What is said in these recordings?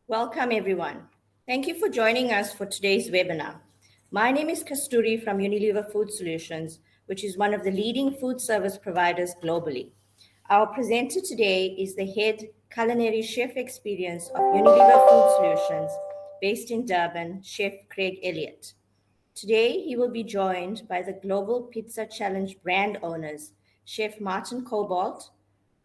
Welcome, everyone. Thank you for joining us for today's webinar. My name is Kasturi from Unilever Food Solutions, which is one of the leading food service providers globally. Our presenter today is the head culinary chef experience of Unilever Food Solutions, based in Durban, Chef Craig Elliott. Today, he will be joined by the Global Pizza Challenge brand owners, Chef Martin Cobalt,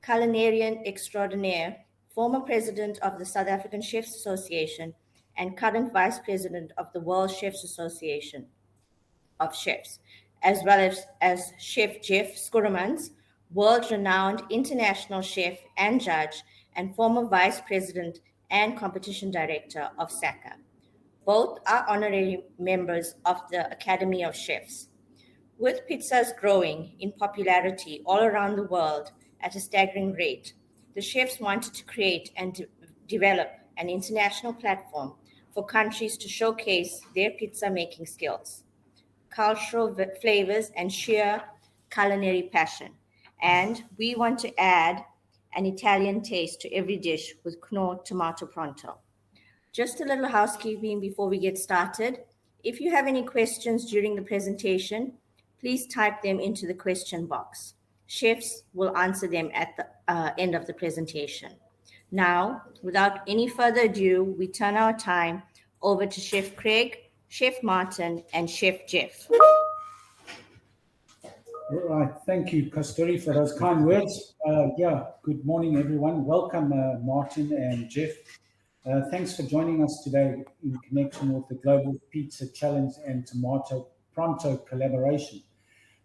culinarian extraordinaire, former president of the South African Chefs Association, and current vice president of the World Chefs Association of Chefs, as well as Chef Jeff Skuramans, world-renowned international chef and judge, and former vice president and competition director of SACA. Both are honorary members of the Academy of Chefs. With pizzas growing in popularity all around the world at a staggering rate, the chefs wanted to create and develop an international platform for countries to showcase their pizza making skills, cultural flavors, and sheer culinary passion. And we want to add an Italian taste to every dish with Knorr-Professional-Pronto. Just a little housekeeping before we get started. If you have any questions during the presentation, please type them into the question box. Chefs will answer them at the end of the presentation. Now, without any further ado, we turn our time over to Chef Craig, Chef Martin, and Chef Jeff. All right, thank you, Kasturi, for those kind words. Good morning, everyone. Welcome, Martin and Jeff. Thanks for joining us today in connection with the Global Pizza Challenge and Tomato Pronto collaboration.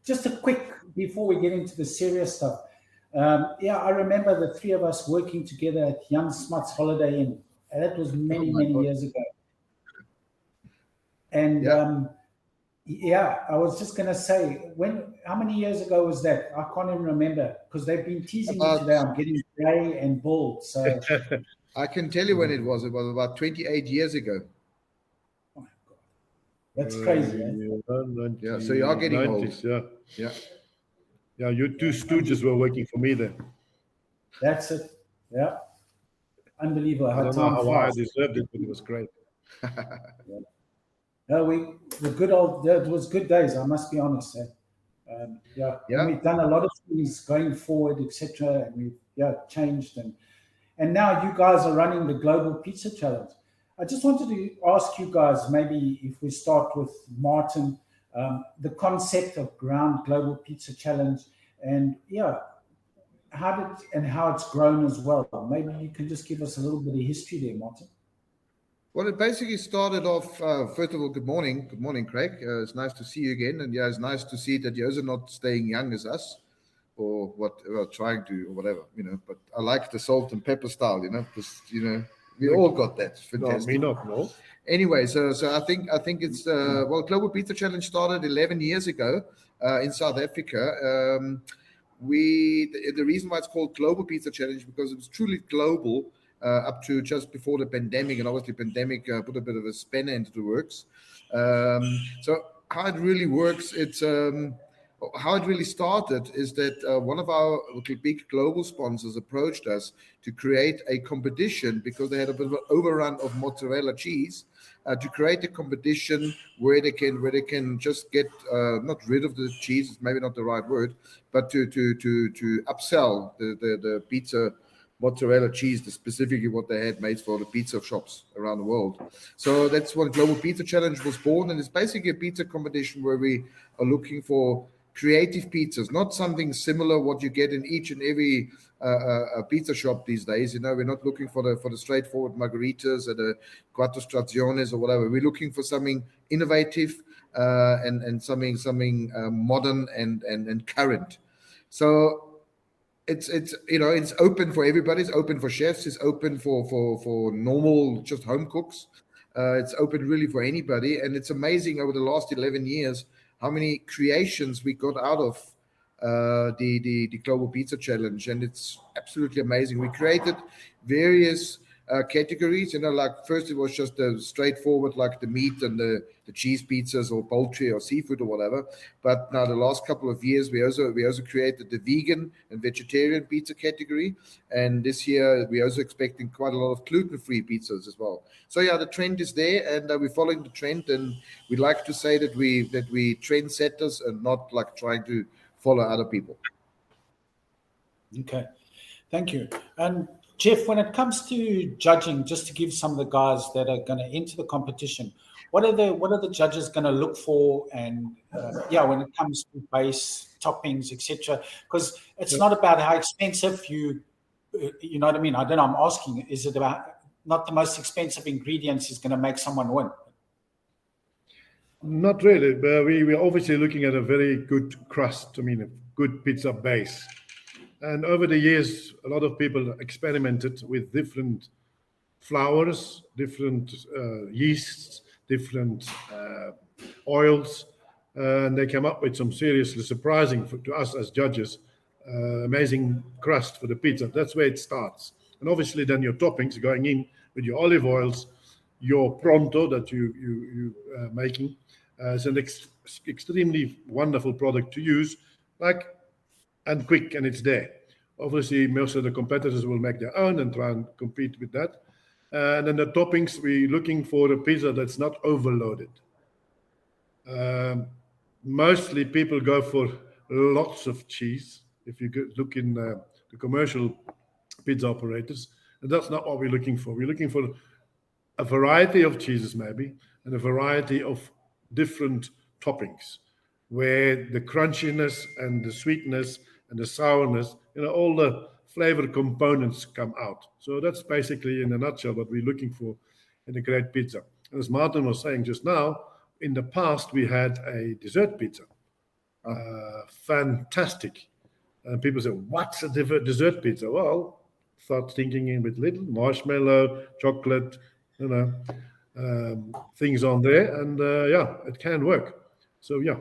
Just a quick, before we get into the serious stuff, I remember the three of us working together at Jan Smuts Holiday Inn. And that was many years ago. And I was just going to say, how many years ago was that? I can't even remember, because they've been teasing me today. I'm getting grey and bald. So I can tell you when it was. It was about 28 years ago. Oh my God. That's crazy. Yeah, so you are getting 90s, old. Yeah. Yeah, you two stooges were working for me then. That's it. Yeah. Unbelievable. I don't know how I deserved it, but it was great. No, it was good days, I must be honest. And we've done a lot of things going forward, etc. And we've changed. And now you guys are running the Global Pizza Challenge. I just wanted to ask you guys, maybe if we start with Martin, the concept of Ground Global Pizza Challenge, and how it's grown as well. Maybe you can just give us a little bit of history there, Martin. Well, it basically started off, first of all, good morning. Good morning, Craig. It's nice to see you again. And it's nice to see that you're also not staying young as us, or what, trying to, or whatever, But I like the salt and pepper style, because, we all got that. Fantastic. No, me not, no. Anyway, so I think it's Global Pizza Challenge started 11 years ago in South Africa. The reason why it's called Global Pizza Challenge, because it was truly global up to just before the pandemic, and obviously pandemic put a bit of a spanner into the works. So how it really works, how it really started is that one of our big global sponsors approached us to create a competition, because they had a bit of an overrun of mozzarella cheese, to create a competition where they can just get not rid of the cheese, it's maybe not the right word, but to upsell the pizza mozzarella cheese, specifically what they had made for the pizza shops around the world. So that's when Global Pizza Challenge was born, and it's basically a pizza competition where we are looking for creative pizzas, not something similar what you get in each and every pizza shop these days. We're not looking for the straightforward margaritas or the quattro staziones or whatever. We're looking for something innovative and something modern and current. So it's it's open for everybody. It's open for chefs. It's open for normal just home cooks. It's open really for anybody, and it's amazing over the last 11 years how many creations we got out of the Global Pizza Challenge, and it's absolutely amazing. We created various categories. Like first it was just straightforward, like the meat and the cheese pizzas or poultry or seafood or whatever. But now the last couple of years, we also created the vegan and vegetarian pizza category, and this year we're also expecting quite a lot of gluten-free pizzas as well. So yeah, the trend is there, and we're following the trend, and we like to say that we trendsetters and not like trying to follow other people. Okay, thank you. And Jeff, when it comes to judging, just to give some of the guys that are going to enter the competition, what are the judges going to look for? And when it comes to base toppings, etc., because it's not about how expensive you know what I mean. I don't know. I'm asking, is it about not the most expensive ingredients is going to make someone win? Not really, but we're obviously looking at a very good crust. I mean, a good pizza base. And over the years, a lot of people experimented with different flours, different yeasts, different oils, and they came up with some seriously surprising to us as judges, amazing crust for the pizza. That's where it starts. And obviously then your toppings going in with your olive oils, your pronto that you making. It's an extremely wonderful product to use, and quick, and it's there. Obviously, most of the competitors will make their own and try and compete with that. And then the toppings, we're looking for a pizza that's not overloaded. Mostly people go for lots of cheese. If you look in the commercial pizza operators, and that's not what we're looking for. We're looking for a variety of cheeses maybe, and a variety of different toppings, where the crunchiness and the sweetness and the sourness, all the flavor components come out. So that's basically, in a nutshell, what we're looking for in a great pizza. And as Martin was saying just now, in the past we had a dessert pizza, fantastic. And people say, "What's a dessert pizza?" Well, start thinking in with little marshmallow, chocolate, things on there, and it can work. So yeah.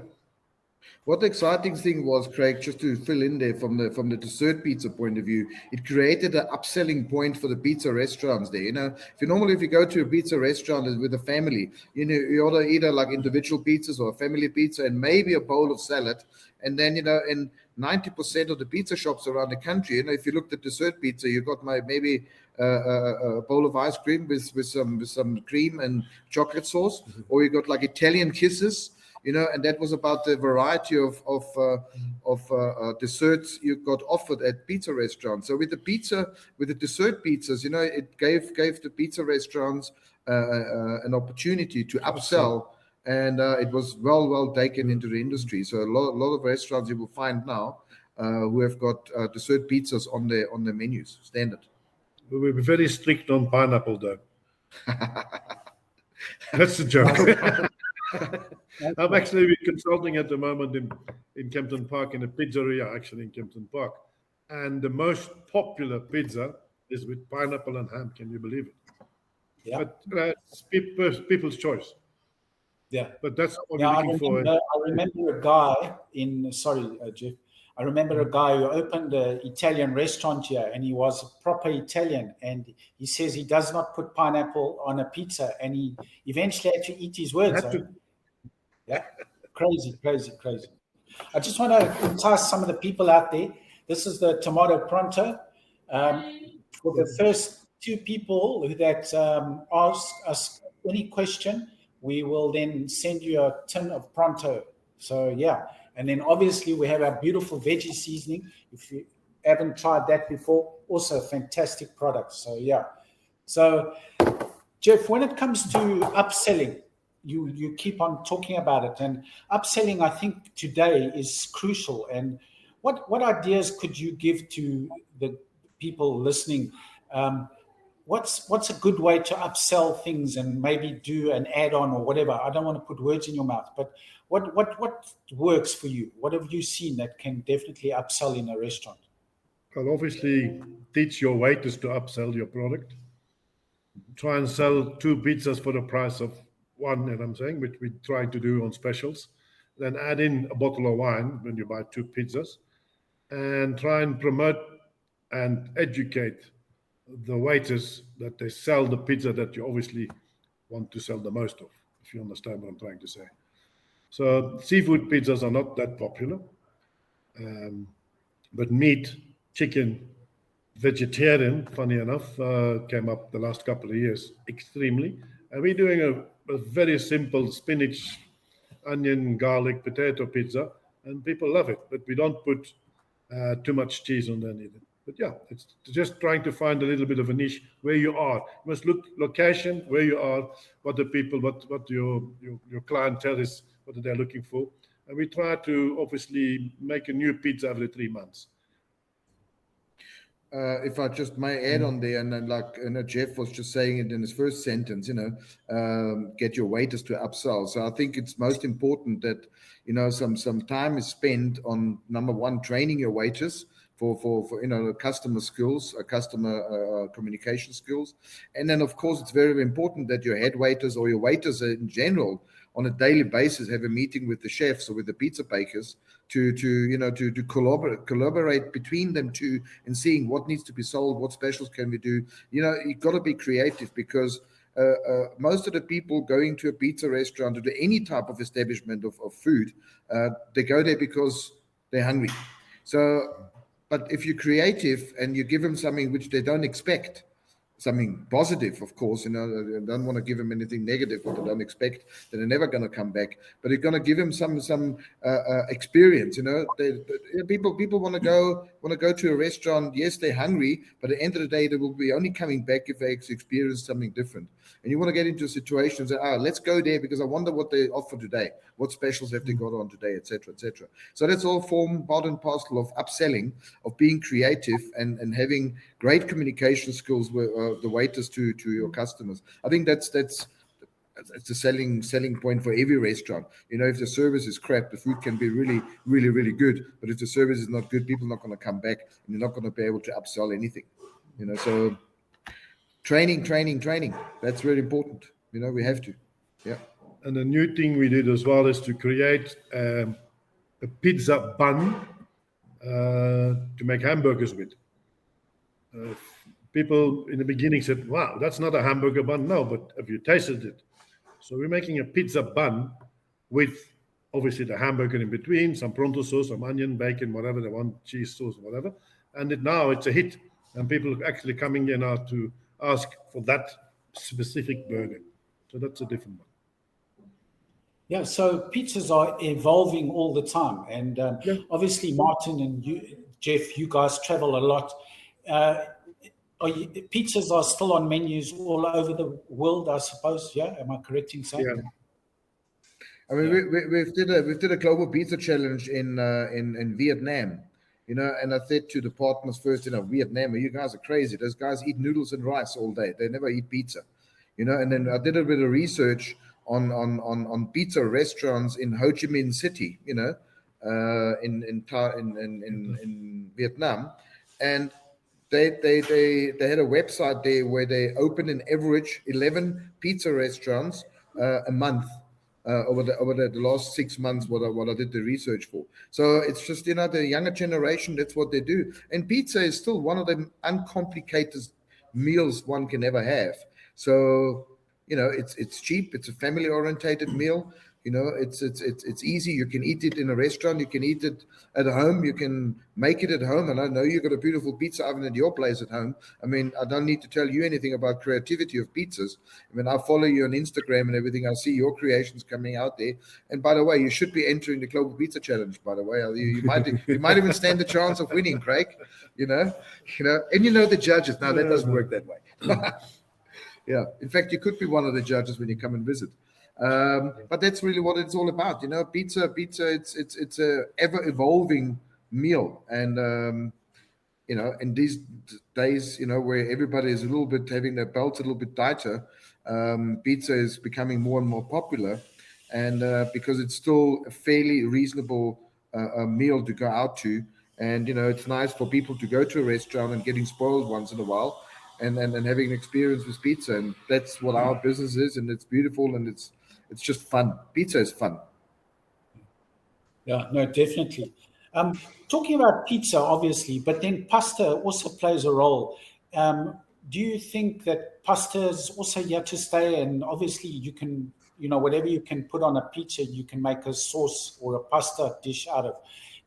What the exciting thing was, Craig, just to fill in there from the dessert pizza point of view, it created an upselling point for the pizza restaurants there. If you go to a pizza restaurant with a family, you order either like individual pizzas or a family pizza and maybe a bowl of salad. And then, in 90% of the pizza shops around the country, if you looked at dessert pizza, you got maybe a bowl of ice cream with some cream and chocolate sauce, or you got like Italian kisses. And that was about the variety of desserts you got offered at pizza restaurants. So with the dessert pizzas, it gave the pizza restaurants an opportunity to upsell, and it was well taken into the industry. So a lot of restaurants you will find now who have got dessert pizzas on their menus, standard. We will be very strict on pineapple, though. That's a joke. I'm actually consulting at the moment in Kempton Park, in a pizzeria actually in Kempton Park. And the most popular pizza is with pineapple and ham. Can you believe it? Yeah. But it's people's choice. Yeah. But that's what we're looking for. I remember a guy Jeff. I remember a guy who opened an Italian restaurant here, and he was a proper Italian. And he says he does not put pineapple on a pizza, and he eventually had to eat his words. Yeah, crazy. I just want to entice some of the people out there. This is the tomato pronto. For the first two people that ask us any question, we will then send you a tin of pronto. So yeah. And then obviously we have our beautiful veggie seasoning. If you haven't tried that before, also a fantastic product. So yeah. So Jeff, when it comes to upselling, you keep on talking about it. And upselling, I think today is crucial. And what ideas could you give to the people listening? What's a good way to upsell things and maybe do an add-on or whatever? I don't want to put words in your mouth, but what works for you? What have you seen that can definitely upsell in a restaurant? I'll obviously teach your waiters to upsell your product. Try and sell 2 pizzas for the price of one, and I'm saying, which we try to do on specials. Then add in a bottle of wine when you buy 2 pizzas, and try and promote and educate the waiters that they sell the pizza that you obviously want to sell the most of, if you understand what I'm trying to say. So seafood pizzas are not that popular, but meat, chicken, vegetarian, funny enough, came up the last couple of years extremely. And we're doing a very simple spinach, onion, garlic, potato pizza, and people love it. But we don't put too much cheese on there either. But yeah, it's just trying to find a little bit of a niche where you are. You must look location, where you are, what the people, what your clientele is, what they're looking for. And we try to obviously make a new pizza every 3 months. If I just may add on there, and then like Jeff was just saying it in his first sentence, get your waiters to upsell. So I think it's most important that some time is spent on, number one, training your waiters for customer skills, customer communication skills, and then of course it's very important that your head waiters or your waiters in general on a daily basis have a meeting with the chefs or with the pizza bakers to collaborate between them two and seeing what needs to be sold, what specials can we do. You've got to be creative, because most of the people going to a pizza restaurant or to any type of establishment of food, they go there because they're hungry. So, but if you're creative and you give them something which they don't expect, something positive, of course, I don't want to give them anything negative what they don't expect, that they're never going to come back, but you're going to give them some experience. People want to go to a restaurant. Yes, they're hungry, but at the end of the day, they will be only coming back if they experience something different. And you want to get into a situation and say, let's go there because I wonder what they offer today, what specials have they got on today, etc., etc. So that's all form part and parcel of upselling, of being creative and having great communication skills with the waiters to your customers. I think that's a selling point for every restaurant. If the service is crap, the food can be really, really, really good. But if the service is not good, people are not going to come back, and you're not going to be able to upsell anything. So training. That's really important. We have to. Yeah. And a new thing we did as well is to create a pizza bun to make hamburgers with. People in the beginning said, wow, that's not a hamburger bun. No, but have you tasted it? So we're making a pizza bun with obviously the hamburger in between, some pronto sauce, some onion, bacon, whatever they want, cheese sauce, whatever. And now it's a hit. And people are actually coming in now to ask for that specific burger. So that's a different one. Yeah, so pizzas are evolving all the time. And obviously, Martin and you, Jeff, you guys travel a lot. Pizzas are still on menus all over the world, I suppose. Yeah, am I correct in saying? Yeah. I mean, we did a global pizza challenge in Vietnam, and I said to the partners first, Vietnam, you guys are crazy. Those guys eat noodles and rice all day. They never eat pizza, And then I did a bit of research on pizza restaurants in Ho Chi Minh City, in Vietnam, and they had a website there where they opened an average 11 pizza restaurants a month. Over the last 6 months, what I did the research for. So it's just the younger generation, that's what they do. And pizza is still one of the uncomplicated meals one can ever have. So it's cheap. It's a family orientated meal. It's easy. You can eat it in a restaurant. You can eat it at home. You can make it at home. And I know you've got a beautiful pizza oven at your place at home. I mean, I don't need to tell you anything about creativity of pizzas. I mean, I follow you on Instagram and everything. I see your creations coming out there. And by the way, you should be entering the Global Pizza Challenge. By the way, you might even stand the chance of winning, Craig. And the judges. No, that doesn't work that way. Yeah. In fact, you could be one of the judges when you come and visit. But that's really what it's all about. Pizza, it's a ever evolving meal. And, in these days, where everybody is a little bit having their belts a little bit tighter, pizza is becoming more and more popular. And because it's still a fairly reasonable meal to go out to. And it's nice for people to go to a restaurant and getting spoiled once in a while, and having an experience with pizza. And that's what our business is, and it's beautiful, and it's just fun. Pizza is fun. Yeah, no, definitely. Talking about pizza, obviously, but then pasta also plays a role. Do you think that pasta is also here to stay? And obviously, you can, whatever you can put on a pizza, you can make a sauce or a pasta dish out of.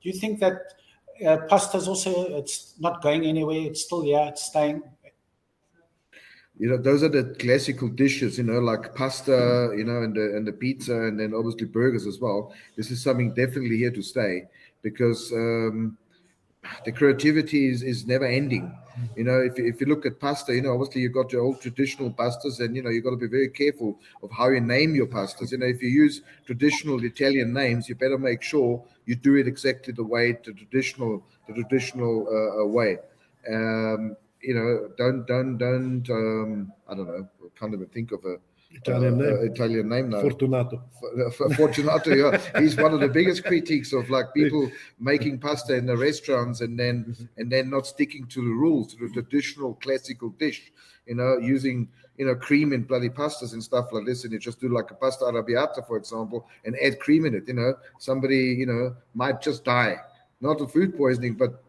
Do you think that pasta is also, it's not going anywhere? It's still here, it's staying? Those are the classical dishes, like pasta, and the pizza, and then obviously burgers as well. This is something definitely here to stay, because the creativity is never ending. If you look at pasta, obviously you've got your old traditional pastas, and you've got to be very careful of how you name your pastas. If you use traditional Italian names, you better make sure you do it exactly the traditional way. Don't I don't know, can't even think of a Italian name now. Fortunato. Fortunato, yeah, he's one of the biggest critiques of like people making pasta in the restaurants and then not sticking to the rules, to the traditional classical dish. Using cream in bloody pastas and stuff like this, and you just do like a pasta arrabbiata, for example, and add cream in it. Somebody might just die, not of food poisoning, but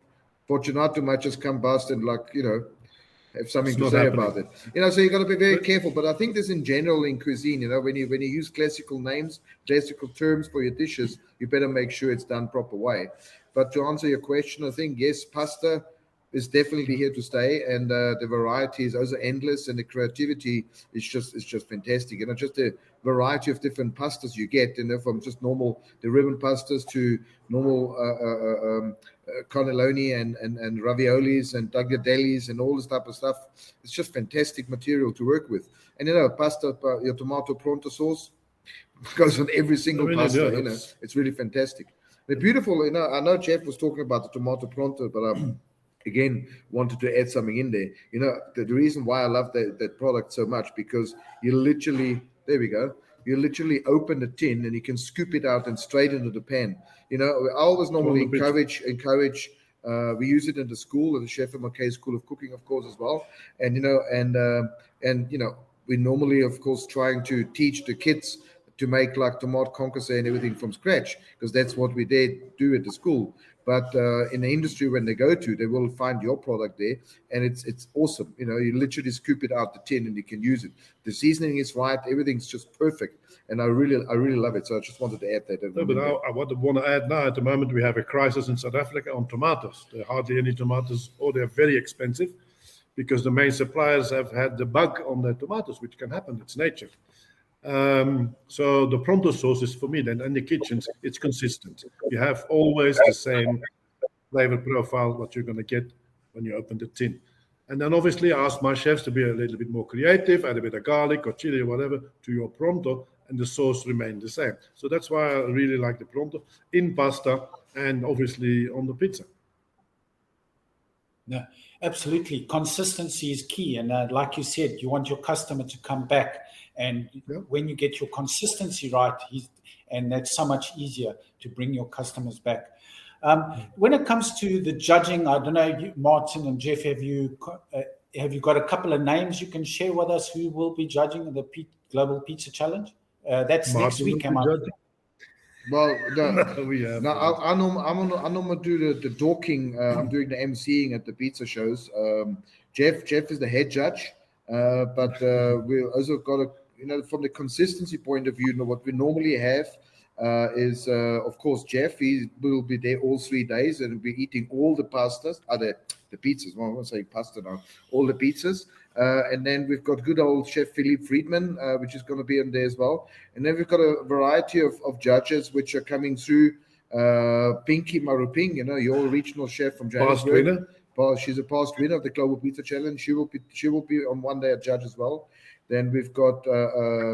Fortunato might just come bust and have something to say about it. So you got to be very careful. But I think this in general in cuisine, when you use classical names, classical terms for your dishes, you better make sure it's done proper way. But to answer your question, I think yes, pasta is definitely here to stay, and the variety is also endless, and the creativity is just fantastic. Just the variety of different pastas you get, from just normal the ribbon pastas to normal cannelloni and raviolis and tagliadellis and all this type of stuff. It's just fantastic material to work with. And pasta, your tomato pronto sauce goes on every single pasta. It's really fantastic. They're beautiful. I know Jeff was talking about the tomato pronto, but again, wanted to add something in there. The reason why I love that product so much, because you literally open the tin and you can scoop it out and straight into the pan. I always normally encourage. We use it in the school, at the Chef McKay School of Cooking, of course, as well. And we normally, of course, trying to teach the kids to make like tomato concasse and everything from scratch, because that's what we did do at the school. But in the industry, when they go to, they will find your product there, and it's awesome. You literally scoop it out the tin and you can use it. The seasoning is right, everything's just perfect, and I really love it. So I just wanted to add that. No, but I want to add now. At the moment, we have a crisis in South Africa on tomatoes. There are hardly any tomatoes, or they're very expensive, because the main suppliers have had the bug on their tomatoes, which can happen. It's nature. So the pronto sauce is, for me, then in the kitchens, it's consistent. You have always the same flavor profile, what you're going to get when you open the tin. And then obviously I asked my chefs to be a little bit more creative, add a bit of garlic or chili or whatever to your pronto, and the sauce remained the same. So that's why I really like the pronto in pasta and obviously on the pizza. No, absolutely. Consistency is key. And like you said, you want your customer to come back. And when you get your consistency right, and that's so much easier to bring your customers back. When it comes to the judging, I don't know, Martin and Jeff, have you got a couple of names you can share with us who will be judging the Global Pizza Challenge? That's Martin next week, am I? Well, I normally do the talking. I'm doing the emceeing at the pizza shows. Jeff is the head judge, but we also got from the consistency point of view. What we normally have is, of course, Jeff. He will be there all 3 days and will be eating all the pastas, the pizzas. Well, I'm not saying pasta now. All the pizzas. And then we've got good old Chef Philippe Friedman, which is going to be in there as well. And then we've got a variety of judges which are coming through. Pinky Maruping, your regional chef from Johannesburg. She's a past winner of the Global Pizza Challenge. She will be on one day a judge as well. Then we've got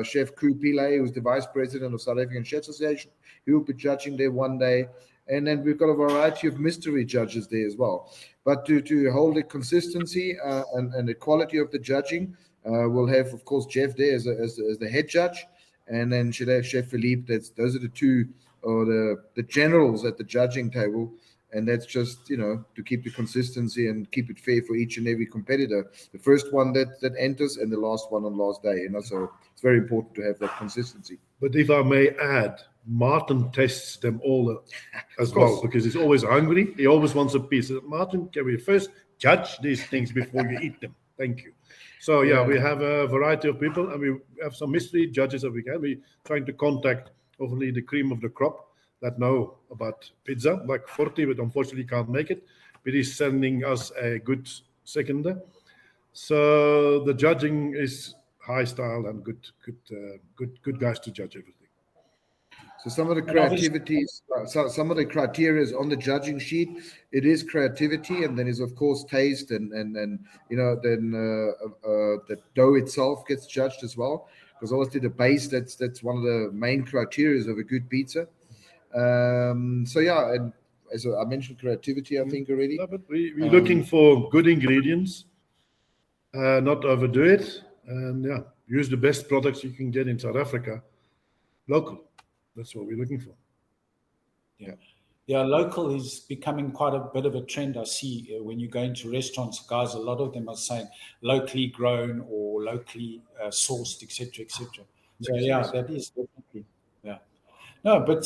Chef Kru Pillay, who's the vice president of South African Chefs Association. He will be judging there one day. And then we've got a variety of mystery judges there as well. But to hold the consistency and the quality of the judging, we'll have, of course, Jeff there as the head judge. And then should have Chef Philippe. Those are the two, or the generals at the judging table. And that's just, to keep the consistency and keep it fair for each and every competitor. The first one that enters and the last one on last day, so it's very important to have that consistency. But if I may add, Martin tests them all as well, because he's always hungry. He always wants a piece. Martin, can we first judge these things before you eat them? Thank you. So we have a variety of people, and we have some mystery judges that we can. We're trying to contact, hopefully, the cream of the crop that know about pizza, like Forti, but unfortunately can't make it. But he's sending us a good seconder. So the judging is high style and good guys to judge everything. So some of the creativities, some of the criteria is on the judging sheet. It is creativity, and then is of course taste, and then the dough itself gets judged as well, because obviously the base that's one of the main criteria of a good pizza. And as I mentioned, creativity, I think already. No, but we're looking for good ingredients, not overdo it, and use the best products you can get in South Africa, local. That's what we're looking for. Yeah, local is becoming quite a bit of a trend. I see when you go into restaurants, guys, a lot of them are saying locally grown or locally sourced, etc., etc. So that is definitely No, but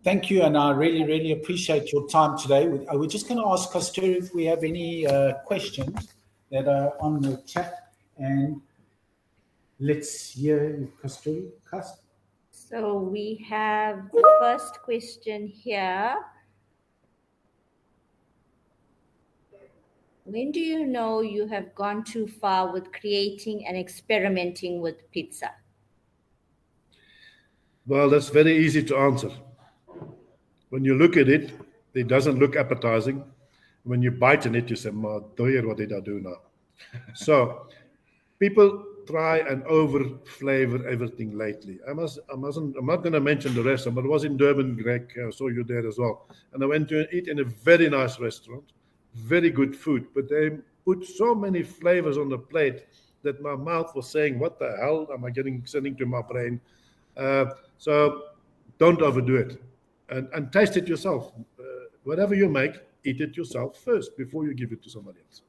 thank you, and I really, really appreciate your time today. We're just going to ask Kasturi if we have any questions that are on the chat, and let's hear Kasturi. So we have the first question here. When do you know you have gone too far with creating and experimenting with pizza? Well, that's very easy to answer. When you look at it, it doesn't look appetizing. When you bite in it, you say, what did I do now? So people try and over-flavor everything lately. I'm not going to mention the restaurant, but I was in Durban, Greg. I saw you there as well. And I went to eat in a very nice restaurant, very good food, but they put so many flavors on the plate that my mouth was saying, what the hell am I sending to my brain? So don't overdo it, and taste it yourself. Whatever you make, eat it yourself first before you give it to somebody else.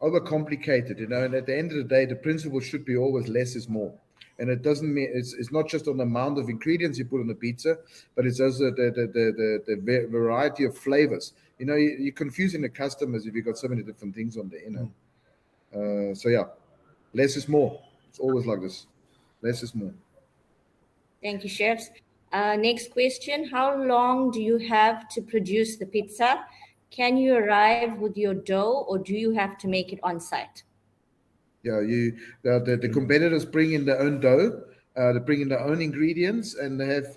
Overcomplicated, and at the end of the day, the principle should be always less is more. And it doesn't mean it's not just on the amount of ingredients you put on the pizza, but it's also the variety of flavors. You're confusing the customers if you've got so many different things on there. Less is more. It's always like this. Less is more. Thank you, chefs. Next question. How long do you have to produce the pizza? Can you arrive with your dough, or do you have to make it on site? Yeah, the competitors bring in their own dough. They bring in their own ingredients, and they have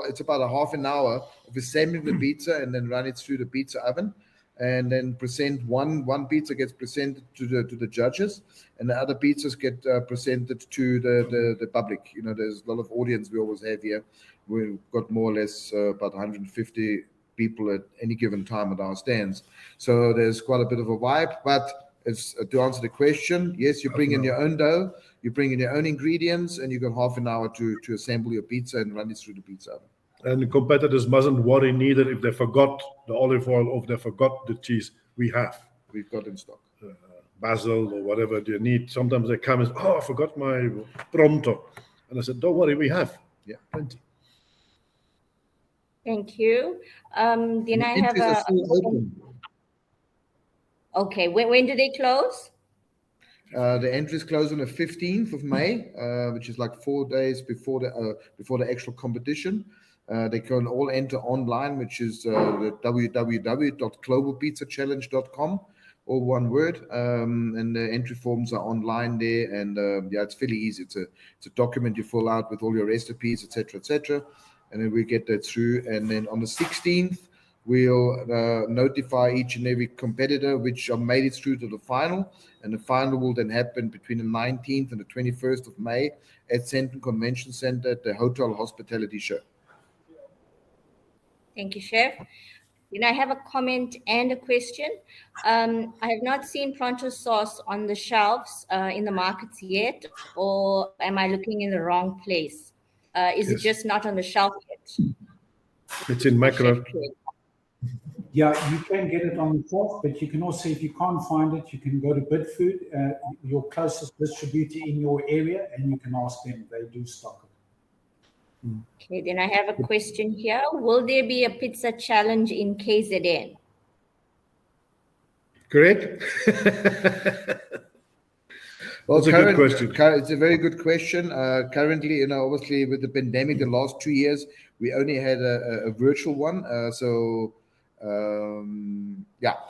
it's about a half an hour of assembling the pizza and then run it through the pizza oven, and then present one pizza gets presented to the judges, and the other pizzas get presented to the public. There's a lot of audience we always have here. We've got more or less about 150 people at any given time at our stands, so there's quite a bit of a vibe. But to answer the question, yes, you bring in your own dough, you bring in your own ingredients, and you got half an hour to assemble your pizza and run it through the pizza oven. And the competitors mustn't worry neither if they forgot the olive oil or if they forgot the cheese. We've got in stock basil or whatever they need. Sometimes they come and say, I forgot my pronto, and I said, don't worry, we have plenty. Thank you. Then I have a okay. When do they close? The entries close on the 15th of May, which is like 4 days before the actual competition. They can all enter online, which is the www.globalpizzachallenge.com, all one word. And the entry forms are online there, and it's fairly easy. It's a document you fill out with all your recipes, etc., etc. And then we get that through. And then on the 16th, we'll notify each and every competitor which made it through to the final. And the final will then happen between the 19th and the 21st of May at Sandton Convention Center at the Hotel Hospitality Show. Thank you, Chef. Then I have a comment and a question. I have not seen Pronto sauce on the shelves in the markets yet, or am I looking in the wrong place? Is it just not on the shelf yet? It's in macro. Yeah, you can get it on the shelf, but you can also, if you can't find it, you can go to Bidfood, your closest distributor in your area, and you can ask them. They do stock it. Okay, then I have a question here. Will there be a pizza challenge in KZN? Correct? Well, That's a good question. It's a very good question. Currently, obviously with the pandemic, the last 2 years, we only had a virtual one. The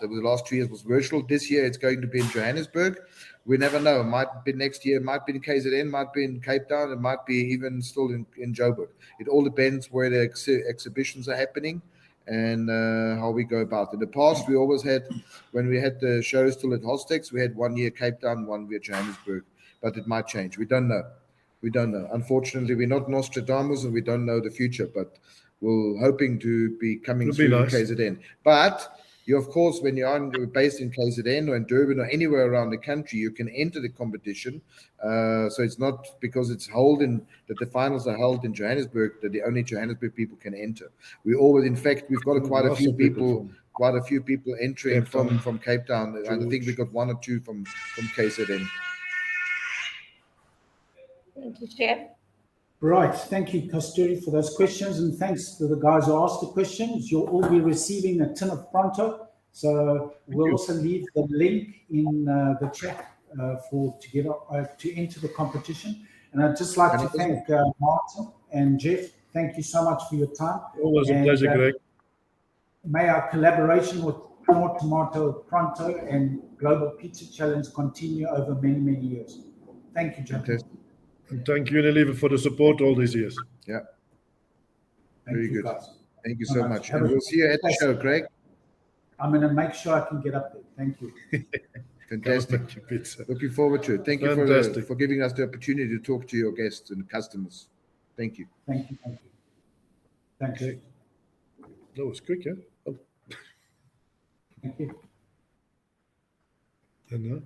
last 2 years was virtual. This year, it's going to be in Johannesburg. We never know. It might be next year. It might be in KZN. Might be in Cape Town. It might be even still in Joburg. It all depends where the exhibitions are happening and how we go about it. In the past, we always had, when we had the shows still at Hostex, we had 1 year Cape Town, 1 year Johannesburg, but it might change. We don't know. Unfortunately, we're not Nostradamus and we don't know the future, but we're hoping to be coming through nice. KZN. But you, of course, when you're based in KZN or in Durban or anywhere around the country, you can enter the competition. So it's not because it's that the finals are held in Johannesburg that the only Johannesburg people can enter. We've got quite a few people entering from Cape Town. I think we got 1 or 2 from KZN. Thank you, Chef. Right. Thank you, Kasturi, for those questions. And thanks to the guys who asked the questions. You'll all be receiving a tin of Pronto. So we'll also leave the link in the chat to enter the competition. And I'd just like to thank Martin and Jeff. Thank you so much for your time. Always a pleasure, Greg. May our collaboration with Knorr-Professional-Pronto and Global Pizza Challenge continue over many, many years. Thank you, gentlemen. And thank you, Unilever, for the support all these years. Yeah. Very good. Guys. Thank you so much. And we'll see you at the show, Greg. I'm going to make sure I can get up there. Thank you. Fantastic. Looking forward to it. Thank you for giving us the opportunity to talk to your guests and customers. Thank you. Thank you. Thank you. That was quick, yeah? Thank you. And